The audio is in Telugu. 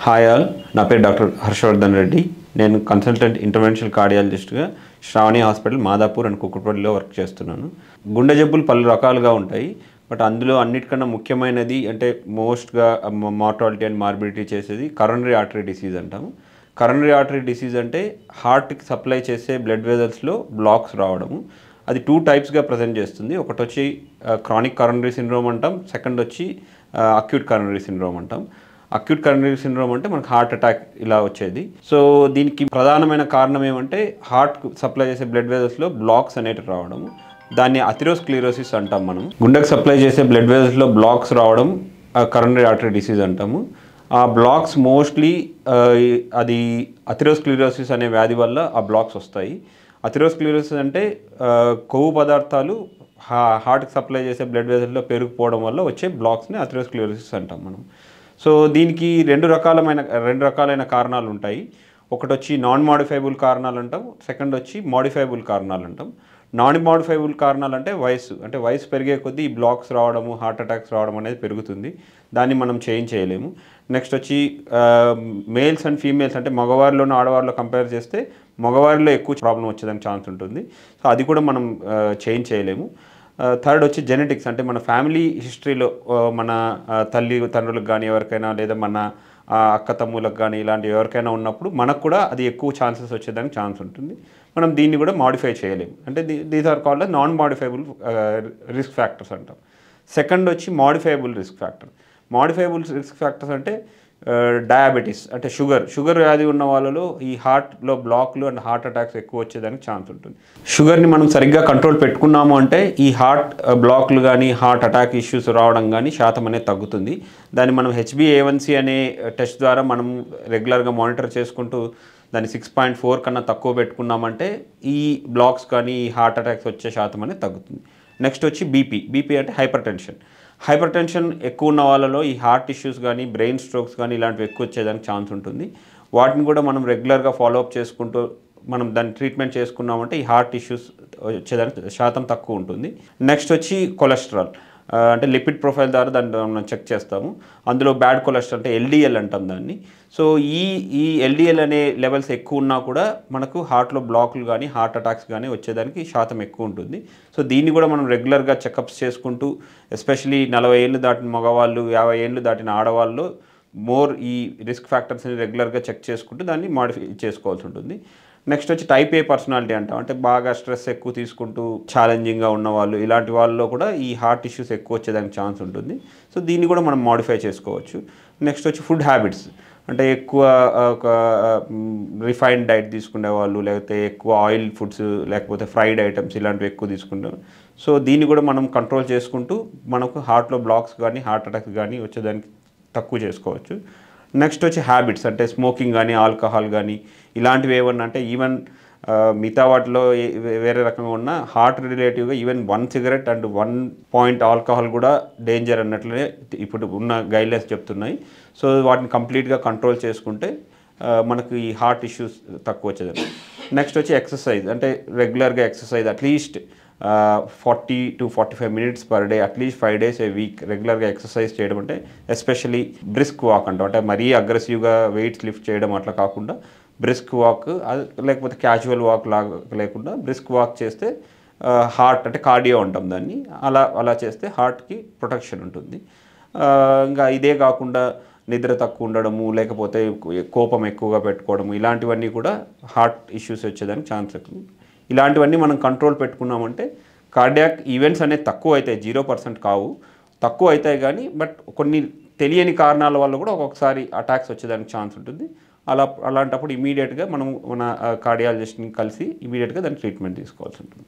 హాయ్ ఆల్, నా పేరు డాక్టర్ హర్షవర్ధన్ రెడ్డి. నేను కన్సల్టెంట్ ఇంటర్వెన్షనల్ కార్డియాలజిస్ట్గా శ్రావణి హాస్పిటల్ మాదాపూర్ అండ్ కుక్కట్పల్లిలో వర్క్ చేస్తున్నాను. గుండె జబ్బులు పలు రకాలుగా ఉంటాయి. బట్ అందులో అన్నిటికన్నా ముఖ్యమైనది అంటే మోస్ట్గా మార్టాలిటీ అండ్ మార్బిడిటీ చేసేది కరోనరీ ఆర్టరీ డిసీజ్ అంటాము. కరోనరీ ఆర్టరీ డిసీజ్ అంటే హార్ట్కి సప్లై చేసే బ్లడ్ వెజల్స్లో బ్లాక్స్ రావడము. అది 2 టైప్స్గా ప్రజెంట్ చేస్తుంది. ఒకటి వచ్చి క్రానిక్ కరోనరీ సిండ్రోమ్ అంటాం, సెకండ్ వచ్చి అక్యూట్ కరోనరీ సిండ్రోమ్ అంటాం. అక్యూట్ కరోనరీ సిండ్రోమ్ అంటే మనకు హార్ట్ అటాక్ ఇలా వచ్చేది. సో దీనికి ప్రధానమైన కారణం ఏమంటే హార్ట్కు సప్లై చేసే బ్లడ్ వెజల్స్లో బ్లాక్స్ అనేటివి రావడము. దాన్ని అథెరోస్క్లెరోసిస్ అంటాం. మనం గుండెకు సప్లై చేసే బ్లడ్ వెజల్స్లో బ్లాక్స్ రావడం కరోనరీ ఆర్టరీ డిసీజ్ అంటాము. ఆ బ్లాక్స్ మోస్ట్లీ అది అథెరోస్క్లెరోసిస్ అనే వ్యాధి వల్ల ఆ బ్లాక్స్ వస్తాయి. అథెరోస్క్లెరోసిస్ అంటే కొవ్వు పదార్థాలు హార్ట్కి సప్లై చేసే బ్లడ్ వెజల్లో పెరిగిపోవడం వల్ల వచ్చే బ్లాక్స్ని అథెరోస్క్లెరోసిస్ అంటాం మనం. సో దీనికి రెండు రకాలైన కారణాలు ఉంటాయి. ఒకటి వచ్చి నాన్ మోడిఫైబుల్ కారణాలు అంటాం, సెకండ్ వచ్చి మోడిఫైబుల్ కారణాలు అంటాం. నాన్ మోడిఫైబుల్ కారణాలు అంటే వయసు పెరిగే కొద్దీ ఈ బ్లాక్స్ రావడము, హార్ట్ అటాక్స్ రావడం అనేది పెరుగుతుంది. దాన్ని మనం చేంజ్ చేయలేము. నెక్స్ట్ వచ్చి మేల్స్ అండ్ ఫీమేల్స్ అంటే మగవారిలోనూ ఆడవారిలో కంపేర్ చేస్తే మగవారిలో ఎక్కువ ప్రాబ్లం వచ్చేదానికి ఛాన్స్ ఉంటుంది. సో అది కూడా మనం చేంజ్ చేయలేము. థర్డ్ వచ్చి జెనెటిక్స్ అంటే మన ఫ్యామిలీ హిస్టరీలో మన తండ్రులకు కానీ ఎవరికైనా లేదా మన అక్క తమ్ములకు కానీ ఇలాంటి ఎవరికైనా ఉన్నప్పుడు మనకు కూడా అది ఎక్కువ ఛాన్సెస్ వచ్చేదానికి ఛాన్స్ ఉంటుంది. మనం దీన్ని కూడా మాడిఫై చేయలేము. అంటే these are called non modifiable risk factors అంటాం. సెకండ్ వచ్చి modifiable risk factor. Modifiable risk factors అంటే డయాబెటీస్ అంటే షుగర్ వ్యాధి ఉన్న వాళ్ళలో ఈ హార్ట్లో బ్లాక్లు అండ్ హార్ట్ అటాక్స్ ఎక్కువ వచ్చేదానికి ఛాన్స్ ఉంటుంది. షుగర్ని మనం సరిగ్గా కంట్రోల్ పెట్టుకున్నాము అంటే ఈ హార్ట్ బ్లాక్లు కానీ హార్ట్ అటాక్ ఇష్యూస్ రావడం కానీ శాతం అనేది తగ్గుతుంది. దాన్ని మనం HbA1c అనే టెస్ట్ ద్వారా మనం రెగ్యులర్గా మానిటర్ చేసుకుంటూ దాన్ని 6.4 కన్నా తక్కువ పెట్టుకున్నామంటే ఈ బ్లాక్స్ కానీ ఈ హార్ట్ అటాక్స్ వచ్చే శాతం అనేది తగ్గుతుంది. నెక్స్ట్ వచ్చి బీపీ అంటే హైపర్ టెన్షన్ ఎక్కువ ఉన్న వాళ్ళలో ఈ హార్ట్ ఇష్యూస్ కానీ బ్రెయిన్ స్ట్రోక్స్ కానీ ఇలాంటివి ఎక్కువ వచ్చేదానికి ఛాన్స్ ఉంటుంది. వాటిని కూడా మనం రెగ్యులర్గా ఫాలోఅప్ చేసుకుంటూ మనం దాన్ని ట్రీట్మెంట్ చేసుకున్నామంటే ఈ హార్ట్ ఇష్యూస్ వచ్చేదానికి శాతం తక్కువ ఉంటుంది. నెక్స్ట్ వచ్చి కొలెస్ట్రాల్ అంటే లిపిడ్ ప్రొఫైల్ ద్వారా దాన్ని మనం చెక్ చేస్తాము. అందులో బ్యాడ్ కొలెస్ట్రాల్ అంటే LDL అంటాం దాన్ని. సో ఈ LDL అనే లెవెల్స్ ఎక్కువ ఉన్నా కూడా మనకు హార్ట్లో బ్లాక్లు కానీ హార్ట్ అటాక్స్ కానీ వచ్చేదానికి శాతం ఎక్కువ ఉంటుంది. సో దీన్ని కూడా మనం రెగ్యులర్గా చెకప్స్ చేసుకుంటూ ఎస్పెషలీ 40 ఏళ్ళు దాటిన మగవాళ్ళు 50 ఏళ్ళు దాటిన ఆడవాళ్ళు ఈ రిస్క్ ఫ్యాక్టర్స్ని రెగ్యులర్గా చెక్ చేసుకుంటూ దాన్ని మాడిఫై చేసుకోవాల్సి ఉంటుంది. నెక్స్ట్ వచ్చి టైప్ A పర్సనాలిటీ అంటాం. అంటే బాగా స్ట్రెస్ ఎక్కువ తీసుకుంటూ ఛాలెంజింగ్గా ఉన్నవాళ్ళు ఇలాంటి వాళ్ళలో కూడా ఈ హార్ట్ ఇష్యూస్ ఎక్కువ వచ్చేదానికి ఛాన్స్ ఉంటుంది. సో దీన్ని కూడా మనం మాడిఫై చేసుకోవచ్చు. నెక్స్ట్ వచ్చి ఫుడ్ హ్యాబిట్స్ అంటే ఎక్కువ ఒక రిఫైన్డ్ డైట్ తీసుకునే వాళ్ళు లేకపోతే ఎక్కువ ఆయిల్ ఫుడ్స్ లేకపోతే ఫ్రైడ్ ఐటమ్స్ ఇలాంటివి ఎక్కువ తీసుకుంటారు. సో దీన్ని కూడా మనం కంట్రోల్ చేసుకుంటూ మనకు హార్ట్లో బ్లాక్స్ కానీ హార్ట్ అటాక్స్ కానీ వచ్చేదానికి తక్కువ చేసుకోవచ్చు. నెక్స్ట్ వచ్చి హ్యాబిట్స్ అంటే స్మోకింగ్ కానీ ఆల్కహాల్ కానీ ఇలాంటివి ఏమన్నా అంటే ఈవెన్ మిగతా వాటిలో వేరే రకంగా ఉన్న హార్ట్ రిలేటివ్గా even 1 cigarette and 1 point alcohol కూడా డేంజర్ అన్నట్లే ఇప్పుడు ఉన్న గైడ్లైన్స్ చెప్తున్నాయి. సో వాటిని కంప్లీట్గా కంట్రోల్ చేసుకుంటే మనకు ఈ హార్ట్ ఇష్యూస్ తక్కువ వచ్చేది. నెక్స్ట్ వచ్చి ఎక్సర్సైజ్ అంటే రెగ్యులర్గా exercise at least 40 to 45 minutes per day at least 5 days a week రెగ్యులర్గా ఎక్సర్సైజ్ చేయడం అంటే ఎస్పెషలీ బ్రిస్క్ వాక్ అంటాం. అంటే మరీ అగ్రెసివ్గా వెయిట్స్ లిఫ్ట్ చేయడం అట్లా కాకుండా బ్రిస్క్ వాక్ లేకపోతే క్యాజువల్ వాక్ లాగా లేకుండా బ్రిస్క్ వాక్ చేస్తే హార్ట్ అంటే కార్డియో అంటాం దాన్ని. అలా చేస్తే హార్ట్కి ప్రొటెక్షన్ ఉంటుంది. ఇంకా ఇదే కాకుండా నిద్ర తక్కువ ఉండడము లేకపోతే కోపం ఎక్కువగా పెట్టుకోవడము ఇలాంటివన్నీ కూడా హార్ట్ ఇష్యూస్ వచ్చేదానికి ఛాన్స్ ఎక్కువ. ఇలాంటివన్నీ మనం కంట్రోల్ పెట్టుకున్నామంటే కార్డియాక్ ఈవెంట్స్ అనేది తక్కువ అవుతాయి, 0% కావు, తక్కువ అవుతాయి కానీ బట్ కొన్ని తెలియని కారణాల వల్ల కూడా ఒక్కొక్కసారి అటాక్స్ వచ్చేదానికి ఛాన్స్ ఉంటుంది. అలాంటప్పుడు ఇమీడియట్గా మనం మన కార్డియాలజిస్ట్ని కలిసి ఇమీడియట్గా దానికి ట్రీట్మెంట్ తీసుకోవాల్సి ఉంటుంది.